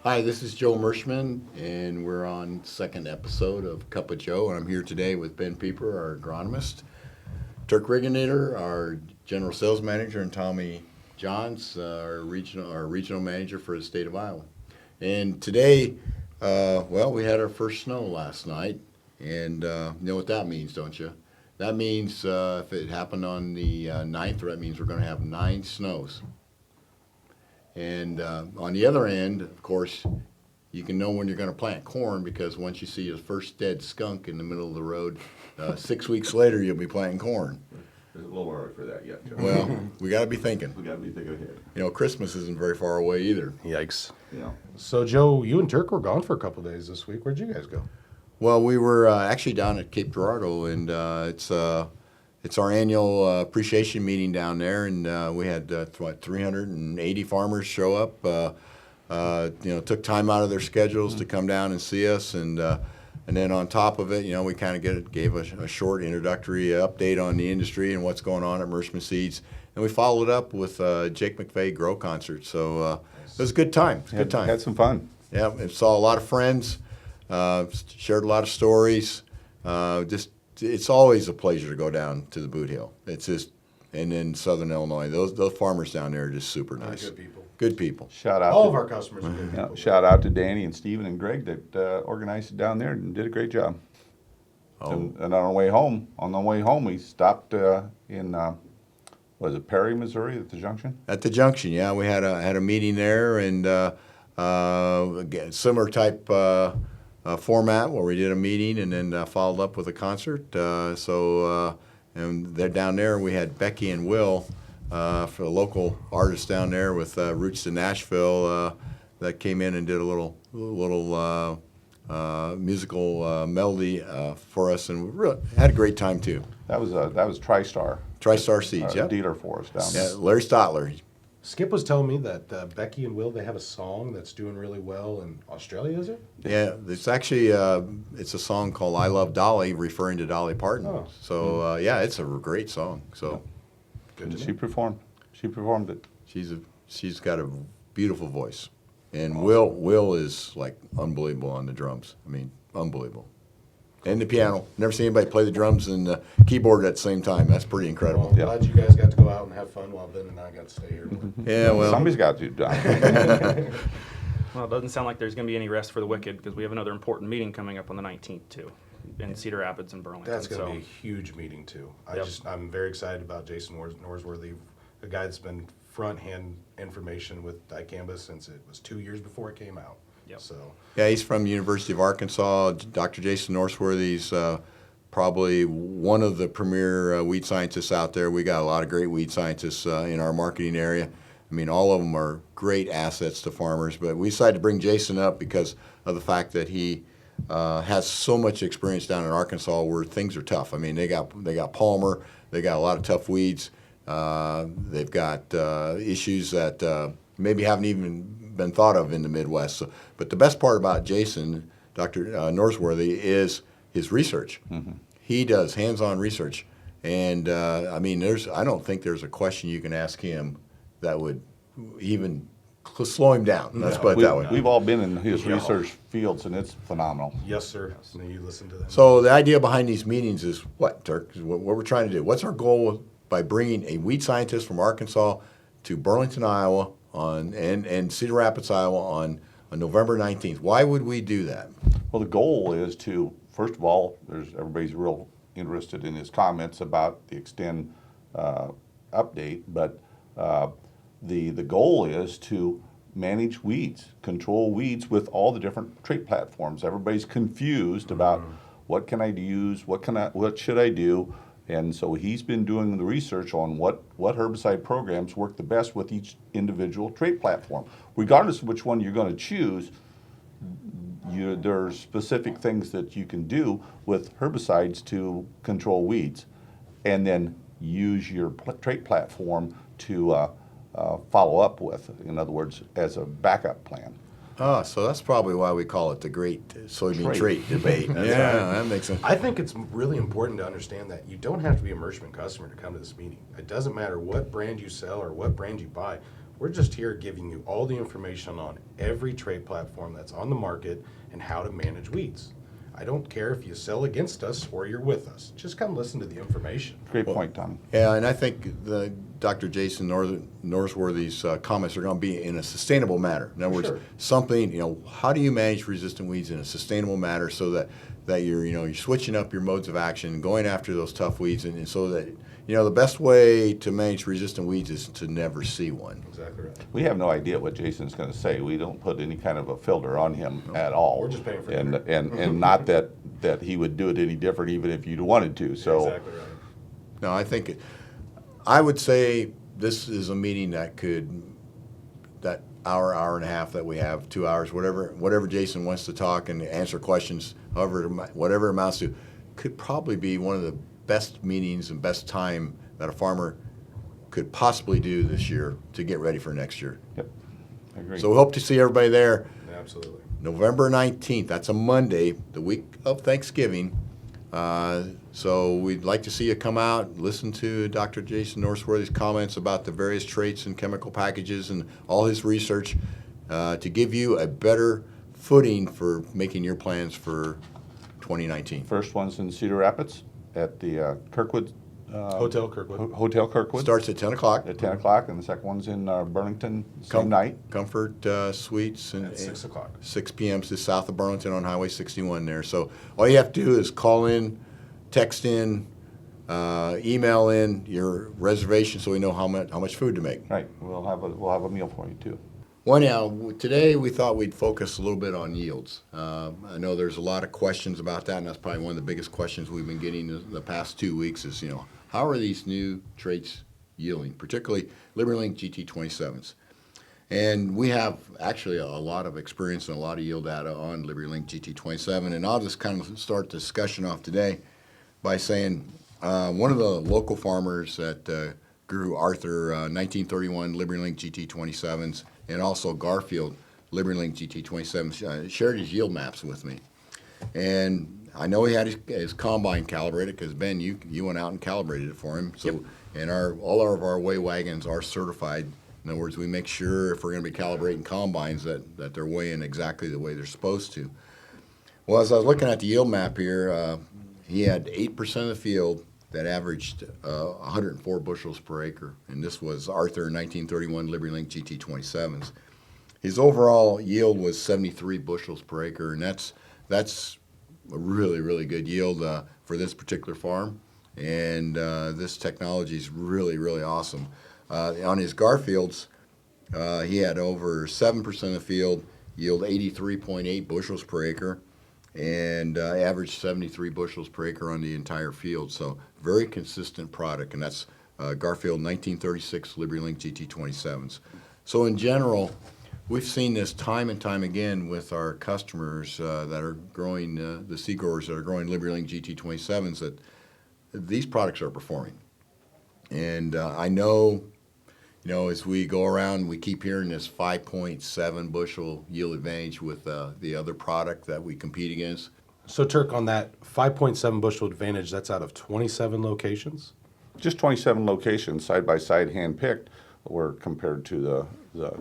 Hi, this is Joe Merschman, and we're on second episode of Cup of Joe, and I'm here today with Ben Pieper, our agronomist, Turk Regennitter, our general sales manager, and Tommy Johns, our regional manager for the state of Iowa. And today, we had our first snow last night, and you know what that means, don't you? That means if it happened on the 9th, that means we're going to have 9 snows. And on the other end, of course, you can know when you're going to plant corn because once you see the first dead skunk in the middle of the road, 6 weeks later you'll be planting corn. There's a little early for that yet, Joe. Well, we got to be thinking. We got to be thinking ahead. You know, Christmas isn't very far away either. Yikes. Yeah. So, Joe, you and Turk were gone for a couple of days this week. Where'd you guys go? Well, we were actually down at Cape Girardeau, and it's our annual appreciation meeting down there, and we had 380 farmers show up. Took time out of their schedules to come down and see us, and then on top of it, we kind of gave a short introductory update on the industry and what's going on at Merschman Seeds, and we followed up with Jake McVey Grow concert. So it was a good time. Good time. Had some fun. Yeah, and saw a lot of friends, shared a lot of stories. It's always a pleasure to go down to the Boot Hill. It's just, and in Southern Illinois, those farmers down there are just super nice. Good people. Good people. Shout out. All of our customers are good people. Shout out to Danny and Steven and Greg that organized it down there and did a great job. Oh. And on our way home, we stopped in was it Perry, Missouri, at the junction? At the junction, yeah, we had a meeting there, and again, similar type format where we did a meeting and then followed up with a concert. And they're down there. We had Becky and Will, for the local artists down there with Roots to Nashville, that came in and did a little musical melody for us, and we really had a great time too. That was TriStar. TriStar Seeds, yeah. Dealer for us down Yeah, there. Larry Stotler. Skip was telling me that Becky and Will, they have a song that's doing really well in Australia, is it? Yeah, it's actually it's a song called "I Love Dolly," referring to Dolly Parton. Oh. So it's a great song. So Good to She know. performed. She performed it. she's got a beautiful voice, and Will is like unbelievable on the drums. I mean, unbelievable. And the piano. Never seen anybody play the drums and the keyboard at the same time. That's pretty incredible. Well, I'm glad you guys got to go out and have fun while Ben and I got to stay here. Yeah, well, Somebody's got to, Don. Well, it doesn't sound like there's going to be any rest for the wicked because we have another important meeting coming up on the 19th too, in Cedar Rapids and Burlington. That's going to be a huge meeting, too. I'm very excited about Jason Norsworthy, a guy that's been front-hand information with dicamba since it was 2 years before it came out. Yep. So, yeah, he's from the University of Arkansas. Dr. Jason Norsworthy's probably one of the premier weed scientists out there. We got a lot of great weed scientists in our marketing area. I mean, all of them are great assets to farmers, but we decided to bring Jason up because of the fact that he has so much experience down in Arkansas where things are tough. I mean, they got Palmer, they got a lot of tough weeds. They've got issues that maybe haven't even been thought of in the Midwest. So, but the best part about Jason, Dr. Norsworthy, is his research. Mm-hmm. He does hands-on research, and I don't think there's a question you can ask him that would even slow him down. Let's put it that way. We've all been in his research fields, and it's phenomenal. yes, sir. So you listen to them. So the idea behind these meetings is what, Turk? Is what we're trying to do. What's our goal by bringing a weed scientist from Arkansas to Burlington, Iowa, and Cedar Rapids, Iowa on November 19th? Why would we do that? Well, the goal is to, first of all, everybody's real interested in his comments about the Extend update, but the goal is to manage weeds, control weeds with all the different trait platforms. Everybody's confused about what can I use, what should I do, and so he's been doing the research on what herbicide programs work the best with each individual trait platform. Regardless of which one you're going to choose, there are specific things that you can do with herbicides to control weeds, and then use your trait platform to follow up with, in other words, as a backup plan. So that's probably why we call it the great soybean trait debate. Yeah, that makes sense. I think it's really important to understand that you don't have to be a Merschman customer to come to this meeting. It doesn't matter what brand you sell or what brand you buy. We're just here giving you all the information on every trade platform that's on the market and how to manage weeds. I don't care if you sell against us or you're with us. Just come listen to the information. Great point, Tommy. Yeah, and I think Dr. Jason Norsworthy's comments are going to be in a sustainable manner. In other words, Sure. something, how do you manage resistant weeds in a sustainable manner so that you're switching up your modes of action, going after those tough weeds, and so that, the best way to manage resistant weeds is to never see one. Exactly right. We have no idea what Jason's going to say. We don't put any kind of a filter on him at all. We're just paying for and dinner. and not that he would do it any different, even if you'd wanted to. So Exactly right. No, I would say this is a meeting that hour and a half that we have, 2 hours, whatever Jason wants to talk and answer questions, whatever it amounts to, could probably be one of the best meetings and best time that a farmer could possibly do this year to get ready for next year. Yep, I agree. So we hope to see everybody there. Absolutely. November 19th, that's a Monday, the week of Thanksgiving. So we'd like to see you come out, listen to Dr. Jason Norsworthy's comments about the various traits and chemical packages and all his research to give you a better footing for making your plans for 2019. First one's in Cedar Rapids at the Kirkwood Hotel Kirkwood. Hotel Kirkwood Starts at 10 o'clock. at 10 o'clock, and the second one's in Burlington same night. Comfort Suites and At 6 o'clock. 6 p.m. just south of Burlington on Highway 61 there. So all you have to do is call in, text in, email in your reservation so we know how much food to make. Right, we'll have a meal for you too. Well, now, today we thought we'd focus a little bit on yields. I know there's a lot of questions about that, and that's probably one of the biggest questions we've been getting the past 2 weeks is, how are these new traits yielding, particularly LibertyLink GT27s? And we have actually a lot of experience and a lot of yield data on LibertyLink GT27, and I'll just kind of start the discussion off today by saying one of the local farmers that grew Arthur 1931 LibertyLink GT27s and also Garfield LibertyLink GT27s shared his yield maps with me. And I know he had his combine calibrated because, Ben, you went out and calibrated it for him. So, and all of our weigh wagons are certified. In other words, we make sure if we're going to be calibrating combines that they're weighing exactly the way they're supposed to. Well, as I was looking at the yield map here, he had 8% of the field that averaged 104 bushels per acre, and this was Arthur 1931 LibertyLink GT27s. His overall yield was 73 bushels per acre, and that's a really, really good yield for this particular farm, and this technology is really, really awesome. On his Garfields, he had over 7% of the field yield 83.8 bushels per acre, and averaged 73 bushels per acre on the entire field. So very consistent product, and that's Garfield 1936 LibertyLink GT27s. So in general, we've seen this time and time again with our customers that are growing, the seed growers that are growing LibertyLink GT27s, that these products are performing. And I know, as we go around, we keep hearing this 5.7 bushel yield advantage with the other product that we compete against. So, Turk, on that 5.7 bushel advantage, that's out of 27 locations? Just 27 locations, side by side, hand-picked, were compared to the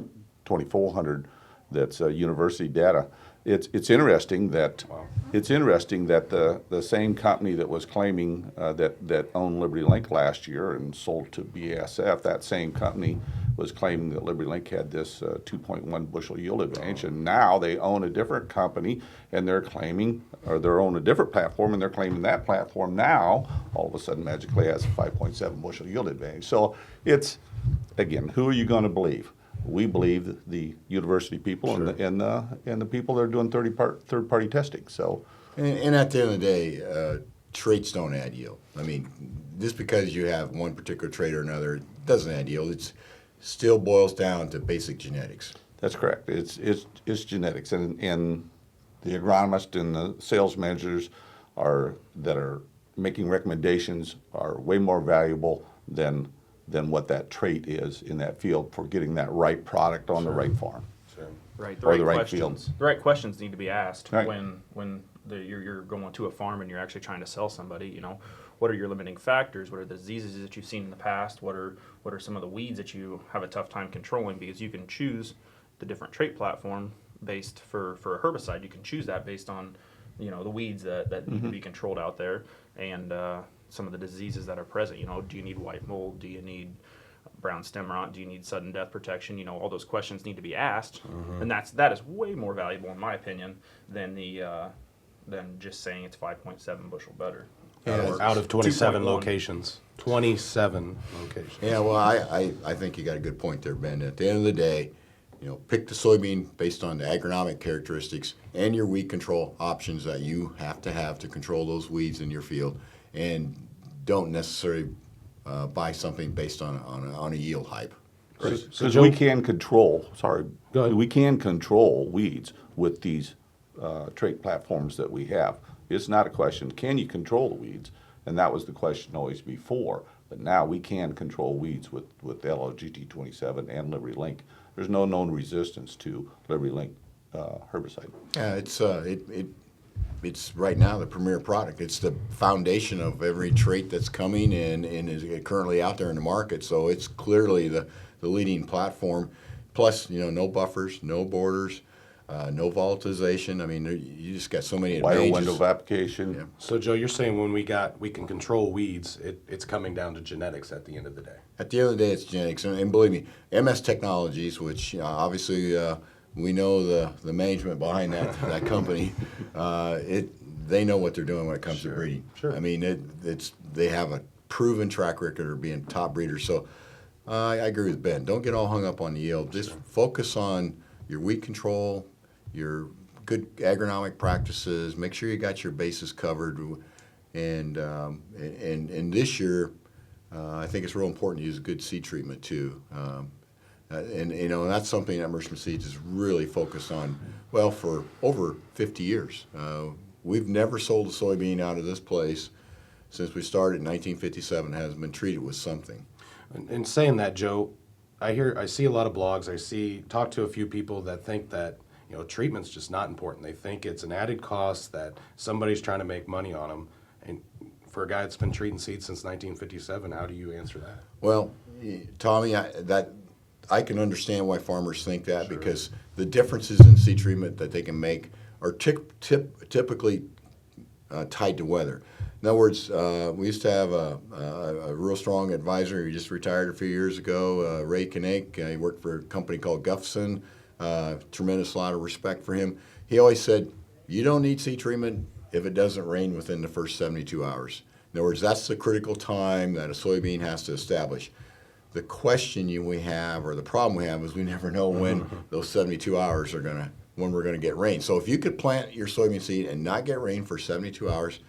2,400 that's university data. It's interesting that the same company that was claiming that owned LibertyLink last year and sold to BASF, that same company was claiming that LibertyLink had this 2.1 bushel yield advantage, and now they own a different company and they're claiming, or they own a different platform and they're claiming that platform now all of a sudden magically has a 5.7 bushel yield advantage. So it's, again, who are you going to believe? We believe the university people Sure. and the people that are doing third party testing. So, And at the end of the day, traits don't add yield. I mean, just because you have one particular trait or another doesn't add yield. It still boils down to basic genetics. that's correct. It's genetics, and the agronomist and the sales managers that are making recommendations are way more valuable than what that trait is in that field for getting that right product on the right farm. Sure. Right, Or the right field. questions. The right questions need to be asked Right. when you're going to a farm and you're actually trying to sell somebody. what are your limiting factors? What are the diseases that you've seen in the past? What are some of the weeds that you have a tough time controlling? Because you can choose the different trait platform based for a herbicide. You can choose that based on, you know, the weeds that need to be controlled out there, and some of the diseases that are present. You know, do you need white mold? Do you need brown stem rot? Do you need sudden death protection? You know, all those questions need to be asked, and that is way more valuable, in my opinion, than than just saying it's 5.7 bushel better. Or Out of 27 2.1. locations. 27 locations. Yeah, well, I think you got a good point there, Ben. At the end of the day, you know, pick the soybean based on the agronomic characteristics and your weed control options that you have to control those weeds in your field, and don't necessarily buy something based on a yield hype. Because Joe- we can control, sorry, Go ahead. we can control weeds with these trait platforms that we have. It's not a question, can you control the weeds? And that was the question always before. But now we can control weeds with LLGT27 and Liberty Link. There's no known resistance to Liberty Link herbicide. Yeah, it's right now the premier product. It's the foundation of every trait that's coming and is currently out there in the market. So it's clearly the leading platform. Plus, you know, no buffers, no borders, no volatilization. I mean, you just got so many Wider advantages. window of application. Yeah. So, Joe, you're saying when we can control weeds, it's coming down to genetics at the end of the day. At the end of the day, it's genetics, and believe me, MS Technologies, which obviously we know the management behind that company, they know what they're doing when it comes to breeding. Sure. I mean, they have a proven track record of being top breeders. So I agree with Ben. Don't get all hung up on the yield. Just focus on your weed control, your good agronomic practices. Make sure you got your bases covered, and this year. I think it's real important to use good seed treatment too, and you know, and that's something that Merschman Seeds is really focused on. Well, for over 50 years, we've never sold a soybean out of this place since we started in 1957. Hasn't been treated with something. And saying that, Joe, I see a lot of blogs. Talk to a few people that think that, you know, treatment's just not important. They think it's an added cost that somebody's trying to make money on them. And for a guy that's been treating seeds since 1957, how do you answer that? Well, Tommy, I can understand why farmers think that, because the differences in seed treatment that they can make are typically tied to weather. In other words, we used to have a real strong advisor who just retired a few years ago, Ray Kinnick. He worked for a company called Guffson. Tremendous lot of respect for him. He always said, you don't need seed treatment if it doesn't rain within the first 72 hours. In other words, that's the critical time that a soybean has to establish. The question we have, or the problem we have, is we never know when those 72 hours when we're gonna get rain. So if you could plant your soybean seed and not get rain for 72 hours,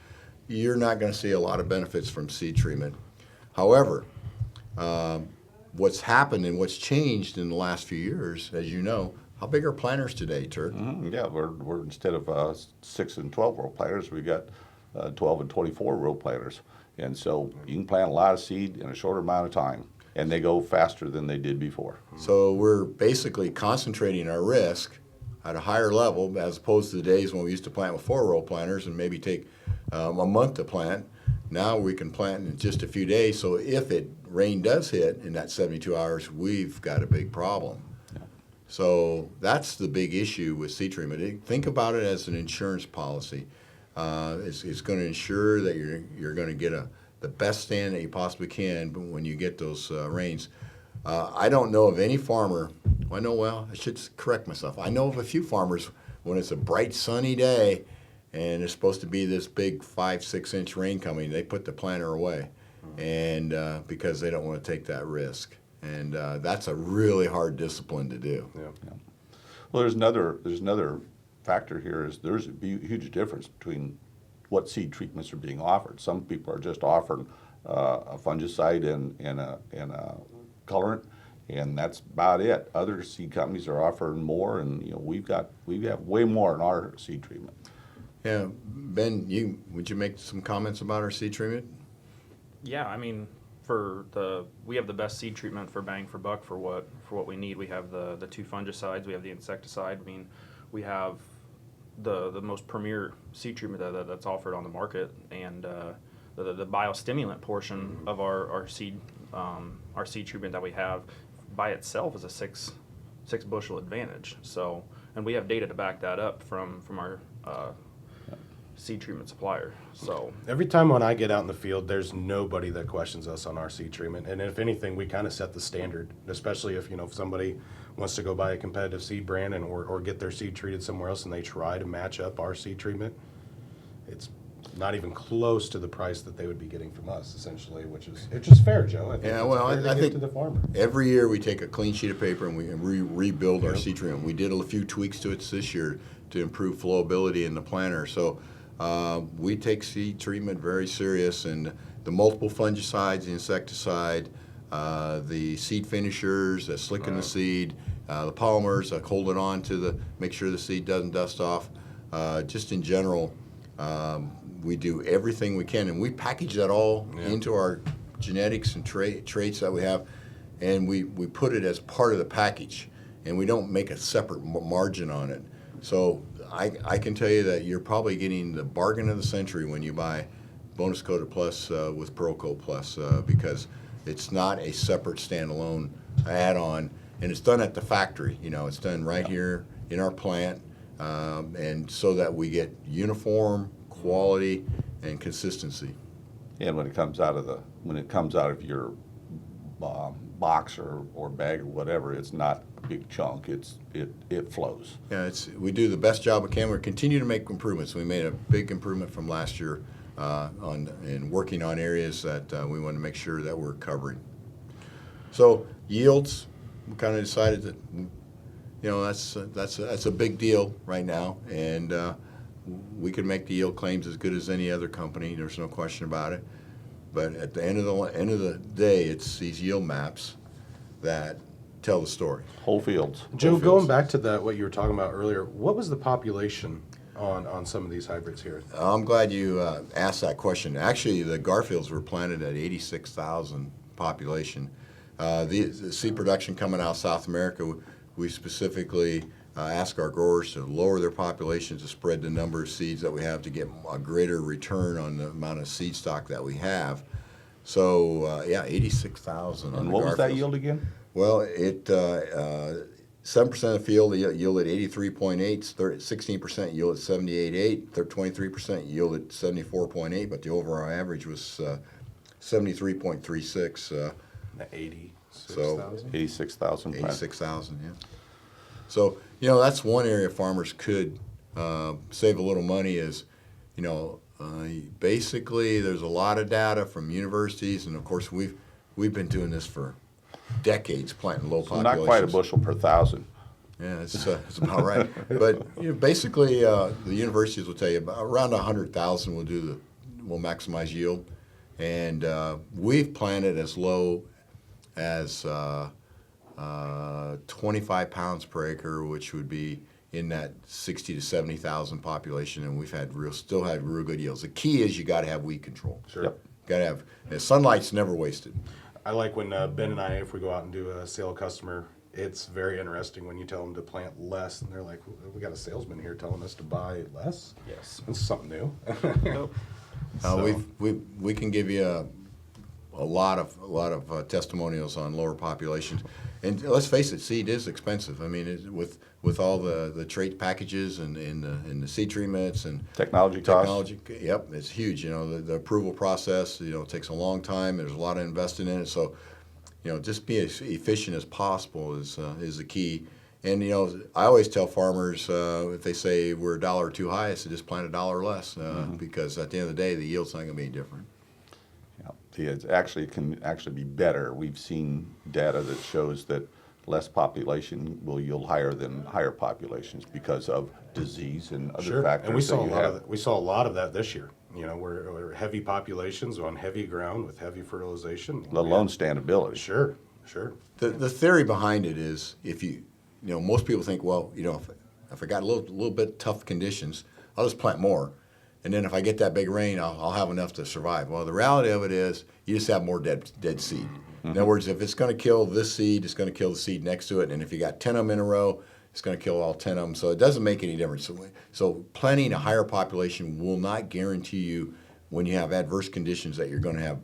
you're not gonna see a lot of benefits from seed treatment. However, what's happened and what's changed in the last few years, as you know, how big are planters today, Turk? Yeah, we're instead of 6 and 12 row planters, we got 12 and 24 row planters, and so you can plant a lot of seed in a shorter amount of time, and they go faster than they did before. So we're basically concentrating our risk at a higher level, as opposed to the days when we used to plant with 4-row planters and maybe take a month to plant. Now we can plant in just a few days. So if rain does hit in that 72 hours, we've got a big problem. So that's the big issue with seed treatment. Think about it as an insurance policy. It's going to ensure that you're going to get the best stand that you possibly can when you get those rains. I don't know of any farmer. I should correct myself. I know of a few farmers when it's a bright sunny day and there's supposed to be this big 5-6 inch rain coming, they put the planter away, and because they don't want to take that risk. And that's a really hard discipline to do. Yeah. Well, there's another factor here. There's a huge difference between what seed treatments are being offered. Some people are just offering a fungicide and a colorant, and that's about it. Other seed companies are offering more, and you know we have way more in our seed treatment. Yeah, Ben, would you make some comments about our seed treatment? Yeah, I mean, we have the best seed treatment for bang for buck for what we need. We have the 2 fungicides, we have the insecticide. I mean, we have the most premier seed treatment that's offered on the market, and the biostimulant portion of our seed treatment that we have by itself is a six bushel advantage. So, and we have data to back that up from our seed treatment supplier. So Every time when I get out in the field, there's nobody that questions us on our seed treatment. And if anything, we kind of set the standard, especially if, if somebody wants to go buy a competitive seed brand or get their seed treated somewhere else and they try to match up our seed treatment, it's not even close to the price that they would be getting from us, essentially, it's just fair, Joe. I think Yeah, it's well, fair to I give think to the farmer. every year we take a clean sheet of paper and we rebuild our Yep. seed treatment. We did a few tweaks to it this year to improve flowability in the planter. So we take seed treatment very serious, and the multiple fungicides, the insecticide, the seed finishers that slicken the seed, the polymers that hold it on to make sure the seed doesn't dust off. Just in general, we do everything we can, and we package that all into our genetics and traits that we have, and we put it as part of the package, and we don't make a separate margin on it. So I can tell you that you're probably getting the bargain of the century when you buy Bonus Coated Plus with Pearl Coat Plus because it's not a separate standalone add-on, and it's done at the factory. It's done right here in our plant, and so that we get uniform quality and consistency. And when it comes out of your box or bag or whatever, it's not a big chunk. It flows. Yeah, we do the best job we can. We continue to make improvements. We made a big improvement from last year in working on areas that we want to make sure that we're covering. So yields, we kind of decided that that's a big deal right now, and we can make the yield claims as good as any other company. There's no question about it. But at the end of the day, it's these yield maps that tell the story. Whole fields. Joe, Whole going fields. back to what you were talking about earlier, what was the population on some of these hybrids here? I'm glad you asked that question. Actually, the Garfields were planted at 86,000 population. The seed production coming out of South America, we specifically ask our growers to lower their population to spread the number of seeds that we have to get a greater return on the amount of seed stock that we have. So 86,000 on And the what was that Garfields. yield again? Well, 7% of the field yielded 83.8, 16% yielded 78.8, 23% yielded 74.8, but the overall average was 73.36. 86,000? 86,000. 86,000, yeah. So, that's one area farmers could save a little money is, basically there's a lot of data from universities, and of course we've been doing this for decades, planting low So populations. not quite a bushel per thousand. Yeah, it's about right. But basically the universities will tell you about around 100,000 will maximize yield, and we've planted as low as 25 pounds per acre, which would be in that 60 to 70,000 population, and we've still had real good yields. The key is you got to have weed control. Sure. Yep. Got to have sunlight's never wasted. I like when Ben and I, if we go out and do a sale customer, it's very interesting when you tell them to plant less, and they're like, "We got a salesman here telling us to buy less." yes. It's something new. Nope. So- We can give you a lot of testimonials on lower populations, and let's face it, seed is expensive. I mean, with all the trait packages and the seed treatments and Technology costs. Yep, it's huge. The approval process, takes a long time. There's a lot of invested in it. So, just be as efficient as possible is the key. And I always tell farmers if they say we're $1 too high, I say just plant $1 less because at the end of the day, the yield's not going to be any different. Yeah, it can actually be better. We've seen data that shows that less population will yield higher than higher populations because of disease and other Sure, factors and we saw that a you lot have. of that. We saw a lot of that this year. We're heavy populations on heavy ground with heavy fertilization. Let alone standability. Sure. The theory behind it is most people think, well, if I got a little bit tough conditions, I'll just plant more. And then if I get that big rain, I'll have enough to survive. Well, the reality of it is you just have more dead seed. Mm-hmm. In other words, if it's going to kill this seed, it's going to kill the seed next to it. And if you got 10 of them in a row, it's going to kill all 10 of them. So it doesn't make any difference. So planting a higher population will not guarantee you when you have adverse conditions that you're going to have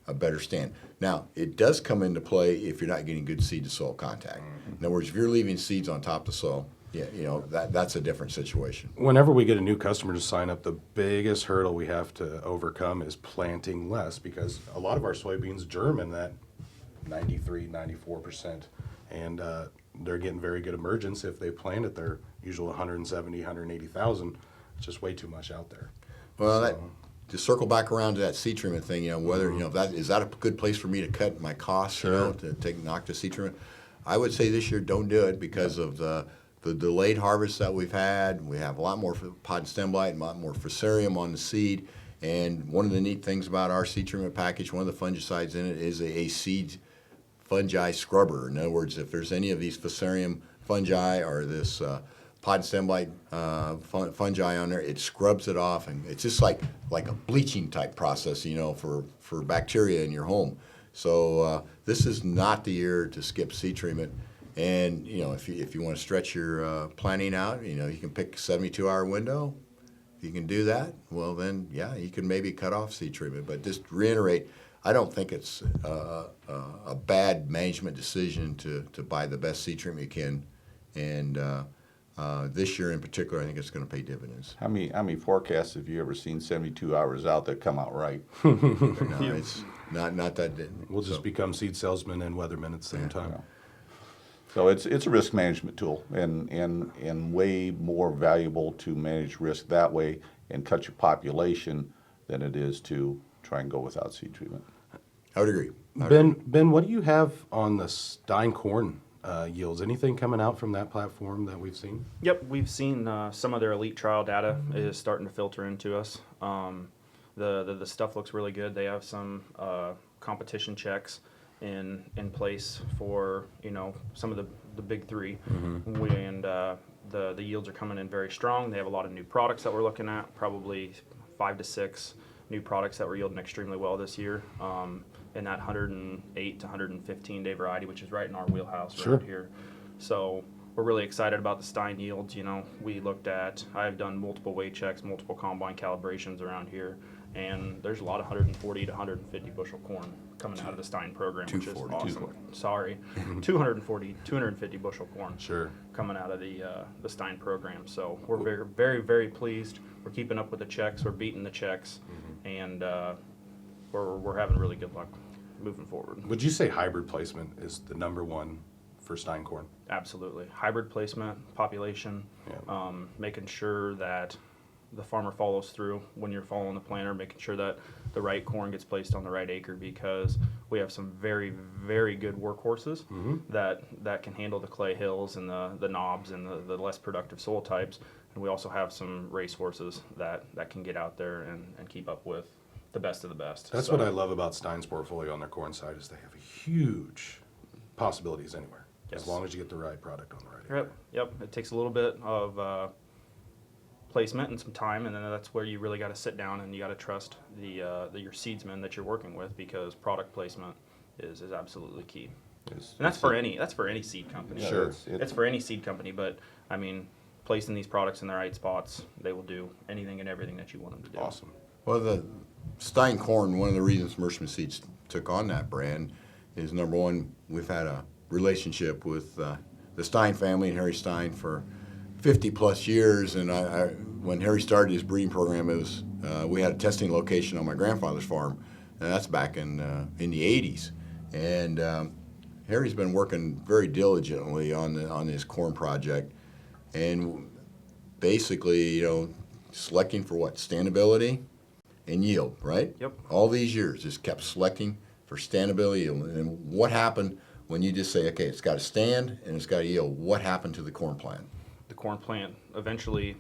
a better stand. Now, it does come into play if you're not getting good seed to soil contact. In other words, if you're leaving seeds on top of the soil, yeah, that's a different situation. Whenever we get a new customer to sign up, the biggest hurdle we have to overcome is planting less, because a lot of our soybeans germ in that 93, 94%. And they're getting very good emergence if they planted their usual 170, 180,000. It's just way too much out there. Well, to circle back around to that seed treatment thing, whether that is that a good place for me to cut my costs, Sure. to knock the seed treatment. I would say this year don't do it because of the delayed harvest that we've had. We have a lot more pod and stem blight, and a lot more fusarium on the seed. And one of the neat things about our seed treatment package, one of the fungicides in it is a seed fungi scrubber. In other words, if there's any of these fusarium fungi or this pod and stem blight fungi on there, it scrubs it off, and it's just like a bleaching type process, for bacteria in your home. So this is not the year to skip seed treatment. And if you want to stretch your planning out, you can pick a 72-hour window. If you can do that, well then, yeah, you can maybe cut off seed treatment. But just reiterate, I don't think it's a bad management decision to buy the best seed treatment you can. And this year in particular, I think it's going to pay dividends. How many forecasts have you ever seen 72 hours out that come out right? No, it's not that. We'll just become seed salesmen and weathermen at the same time. Yeah. So it's a risk management tool, and way more valuable to manage risk that way and cut your population than it is to try and go without seed treatment. I would agree. Ben, what do you have on the Stine corn yields? Anything coming out from that platform that we've seen? Yep, we've seen some of their elite trial data is starting to filter into us. The stuff looks really good. They have some competition checks in place for some of the big three, and the yields are coming in very strong. They have a lot of new products that we're looking at, probably 5 to 6 new products that were yielding extremely well this year. In that 108 to 115 day variety, which is right in our wheelhouse Sure. around here. So we're really excited about the Stine yields. I've done multiple weight checks, multiple combine calibrations around here, and there's a lot of 140 to 150 bushel corn coming out of the Stine program, which is 240. awesome. Sorry, 240, 250 bushel corn Sure. coming out of the Stine program. So we're very, very, very pleased. We're keeping up with the checks. We're beating the checks, and we're having really good luck moving forward. Would you say hybrid placement is the number one for Stine corn? Absolutely. Hybrid placement, population, Yeah. making sure that the farmer follows through when you're following the planter, making sure that the right corn gets placed on the right acre, because we have some very, very good workhorses that can handle the clay hills and the knobs and the less productive soil types. And we also have some race horses that can get out there and keep up with the best of the best. That's what I love about Stine's portfolio on their corn side, is they have huge possibilities anywhere, Yes. as long as you get the right product on the right acre. Yep. It takes a little bit of placement and some time, and then that's where you really got to sit down and you got to trust your seedsman that you're working with, because product placement is absolutely key. And that's for any seed company. Yeah, Sure. It's for any seed company, but I mean, placing these products in the right spots, they will do anything and everything that you want them to do. Awesome. Well, the Stine corn, one of the reasons Merschman Seeds took on that brand is, number one, we've had a relationship with the Stine family and Harry Stine for 50 plus years. And when Harry started his breeding program, it was we had a testing location on my grandfather's farm, and that's back in the 80s. And Harry's been working very diligently on this corn project, and basically, selecting for what? Standability and yield, right? Yep. All these years, just kept selecting for standability. And what happened when you just say, okay, it's got to stand and it's got to yield? What happened to the corn plant? The corn plant eventually,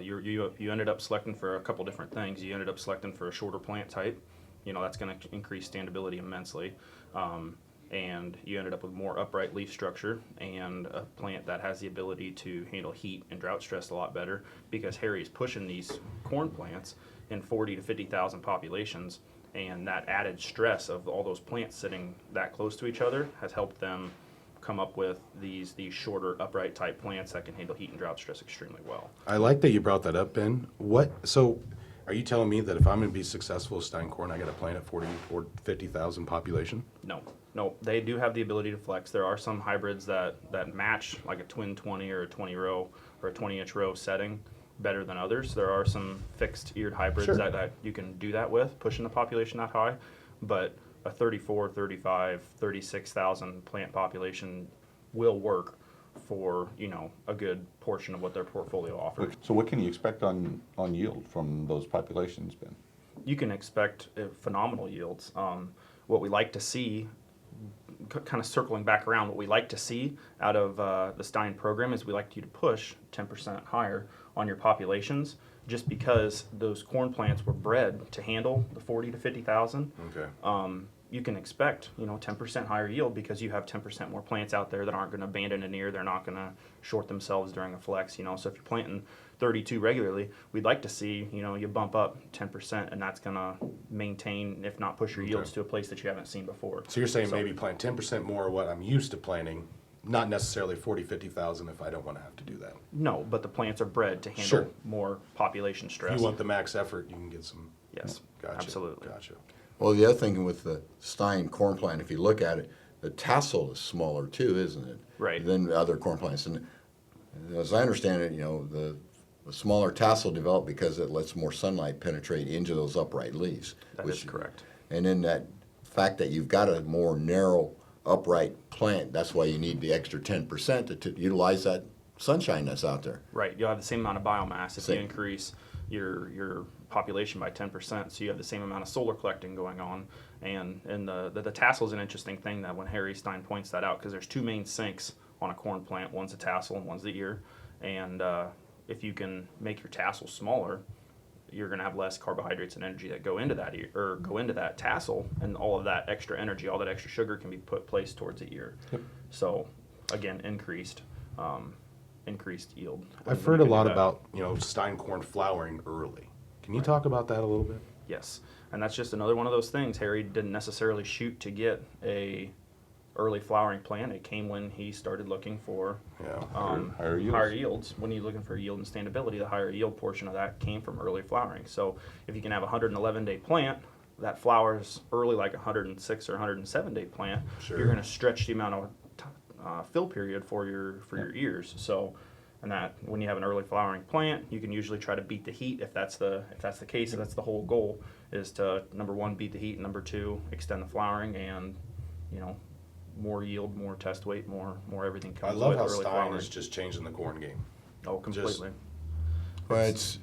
you ended up selecting for a couple different things. You ended up selecting for a shorter plant type. That's going to increase standability immensely. And you ended up with more upright leaf structure and a plant that has the ability to handle heat and drought stress a lot better, because Harry's pushing these corn plants in 40 to 50,000 populations, and that added stress of all those plants sitting that close to each other has helped them come up with these shorter upright type plants that can handle heat and drought stress extremely well. I like that you brought that up, Ben. So Are you telling me that if I'm going to be successful with Stine corn, I got to plant at 40 or 50,000 population? No, they do have the ability to flex. There are some hybrids that match like a twin 20 or a 20 row or a 20-inch row setting better than others. There are some fixed eared hybrids Sure. that you can do that with, pushing the population that high, but a 34, 35, 36,000 plant population will work for, a good portion of what their portfolio offers. So what can you expect on yield from those populations, Ben? You can expect phenomenal yields. What we like to see, kind of circling back around, what we like to see out of the Stine program is we like you to push 10% higher on your populations, just because those corn plants were bred to handle the 40 to 50,000. Okay. You can expect 10% higher yield because you have 10% more plants out there that aren't going to abandon an ear. They're not going to short themselves during a flex. So if you're planting 32 regularly, we'd like to see you bump up 10%, and that's going to maintain, if not push your yields to a place that you haven't seen before. So you're saying maybe plant 10% more of what I'm used to planting, not necessarily 40, 50,000 if I don't want to have to do that. No, but the plants are bred to handle Sure. more population stress. If you want the max effort, you can get some. Yes, Gotcha. absolutely. Gotcha. Well, the other thing with the Stine corn plant, if you look at it, the tassel is smaller too, isn't it? Right. Than other corn plants. And as I understand it, the smaller tassel developed because it lets more sunlight penetrate into those upright leaves. That is correct. And then that fact that you've got a more narrow, upright plant, that's why you need the extra 10% to utilize that sunshine that's out there. Right. You'll have the same amount of biomass if you Same. increase your population by 10%. So you have the same amount of solar collecting going on. And the tassel is an interesting thing that when Harry Stine points that out, because there's two main sinks on a corn plant. One's the tassel and one's the ear. And if you can make your tassel smaller, you're going to have less carbohydrates and energy that go into that ear, or go into that tassel, and all of that extra energy, all that extra sugar can be placed towards the ear. Yep. So again, increased yield. I've when heard a you do lot that. about, Stine corn flowering early. Can you talk about that a little bit? Yes, and that's just another one of those things. Harry didn't necessarily shoot to get a early flowering plant. It came when he started looking for Yeah. Higher yields. higher yields. When you're looking for yield and standability, the higher yield portion of that came from early flowering. So if you can have a 111-day plant that flowers early like a 106 or 107-day plant, Sure. you're going to stretch the amount of fill period for your ears. So, and that when you have an early flowering plant, you can usually try to beat the heat if that's the case. If that's the whole goal, is to number one, beat the heat, and number two, extend the flowering, and more yield, more test weight, more everything I comes love with how early Stine flowering. is just changing the corn game. Oh, completely. Well, it's,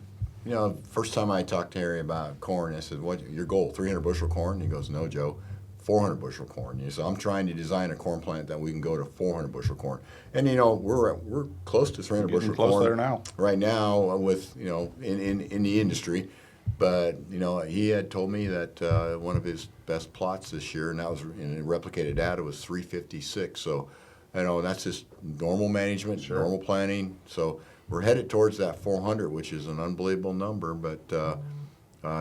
first time I talked to Harry about corn, I said, "What your goal? 300 bushel corn?" He goes, "No, Joe, 400 bushel corn." So I'm trying to design a corn plant that we can go to 400 bushel corn. And we're close to 300 Getting bushel close corn there now. right now in the industry. But he had told me that one of his best plots this year, and that was in replicated data, was 356. So that's just normal management, normal planning. So we're headed towards that 400, which is an unbelievable number. But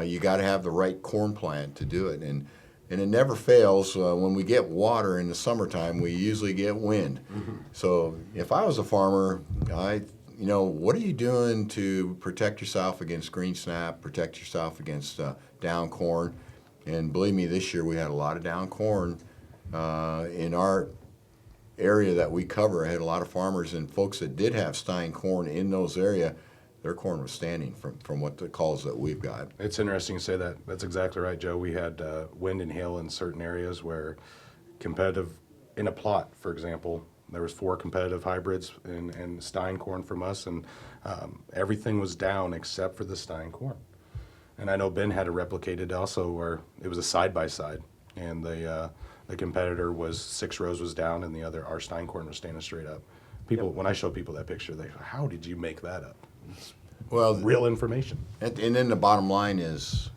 you got to have the right corn plant to do it, and it never fails. When we get water in the summertime, we usually get wind. Mm-hmm. So if I was a farmer, what are you doing to protect yourself against green snap, protect yourself against down corn? And believe me, this year we had a lot of down corn in our area that we cover. I had a lot of farmers and folks that did have Stine corn in those areas. Their corn was standing from what the calls that we've got. It's interesting you say that. That's exactly right, Joe. We had wind and hail in certain areas where competitive, in a plot, for example, there was 4 competitive hybrids and Stine corn from us, and everything was down except for the Stine corn. And I know Ben had it replicated also where it was a side-by-side, and the competitor was 6 rows was down, and our Stine corn was standing straight up. People, when I show people that picture, they go, "How did you make that up?" Well, Real information. and then the bottom line is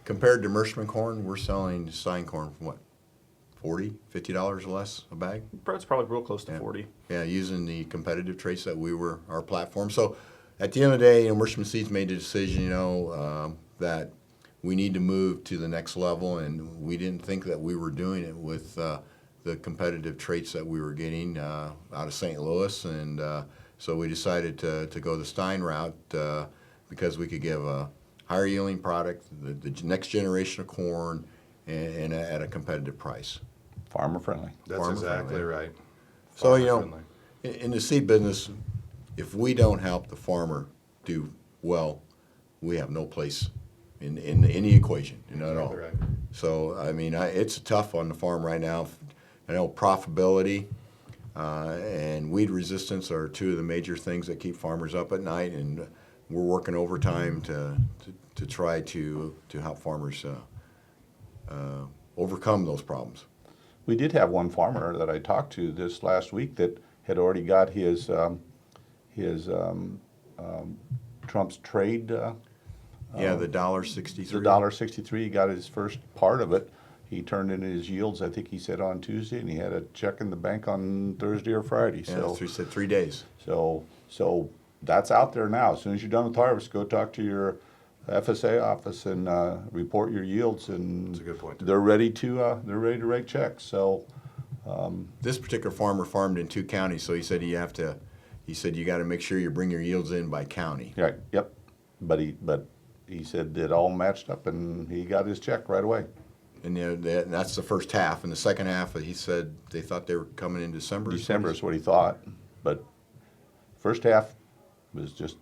compared to Merschman corn, we're selling Stine corn for what, $40, $50 less a bag? It's probably real close to 40. Yeah, using the competitive traits that our platform. So at the end of the day, Merschman Seeds made the decision, that we need to move to the next level, and we didn't think that we were doing it with the competitive traits that we were getting out of St. Louis, and so we decided to go the Stine route. because we could give a higher yielding product, the next generation of corn, and at a competitive price. Farmer friendly. That's Farmer exactly friendly. right. So, Farmer friendly. in the seed business, if we don't help the farmer do well, we have no place in the equation, at all. Exactly right. So, I mean, it's tough on the farm right now. I know profitability and weed resistance are two of the major things that keep farmers up at night, and we're working overtime to try to help farmers overcome those problems. We did have one farmer that I talked to this last week that had already got his Trump's trade. Yeah, the $1.63. The $1.63. He got his first part of it. He turned in his yields, I think he said on Tuesday, and he had a check in the bank on Thursday or Friday. Yeah, So he said 3 days. So that's out there now. As soon as you're done with harvest, go talk to your FSA office and report your yields, and That's a good point. they're ready to write checks. So This particular farmer farmed in 2 counties, so he said you got to make sure you bring your yields in by county. yeah, yep. But he said it all matched up, and he got his check right away. And that's the first half. And the second half, he said they thought they were coming in December. December is what he thought, but first half was just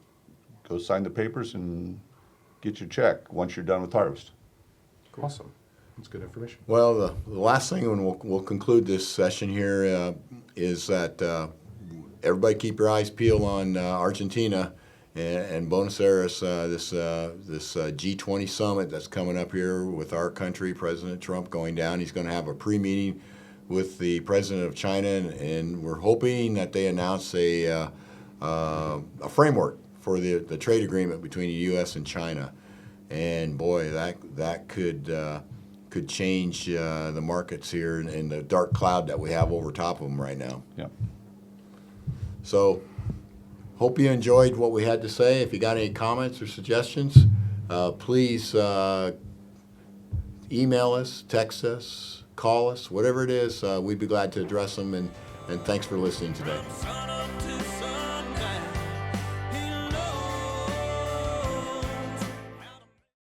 go sign the papers and get your check once you're done with harvest. Awesome. That's good information. Well, the last thing, and we'll conclude this session here, is that everybody keep your eyes peeled on Argentina and Buenos Aires, this G20 summit that's coming up here with our country, President Trump going down. He's going to have a pre-meeting with the president of China, and we're hoping that they announce a framework for the trade agreement between the U.S. and China. And boy, that could change the markets here in the dark cloud that we have over top of them right now. Yeah. So, hope you enjoyed what we had to say. If you got any comments or suggestions, please email us, text us, call us, whatever it is. We'd be glad to address them. And thanks for listening today.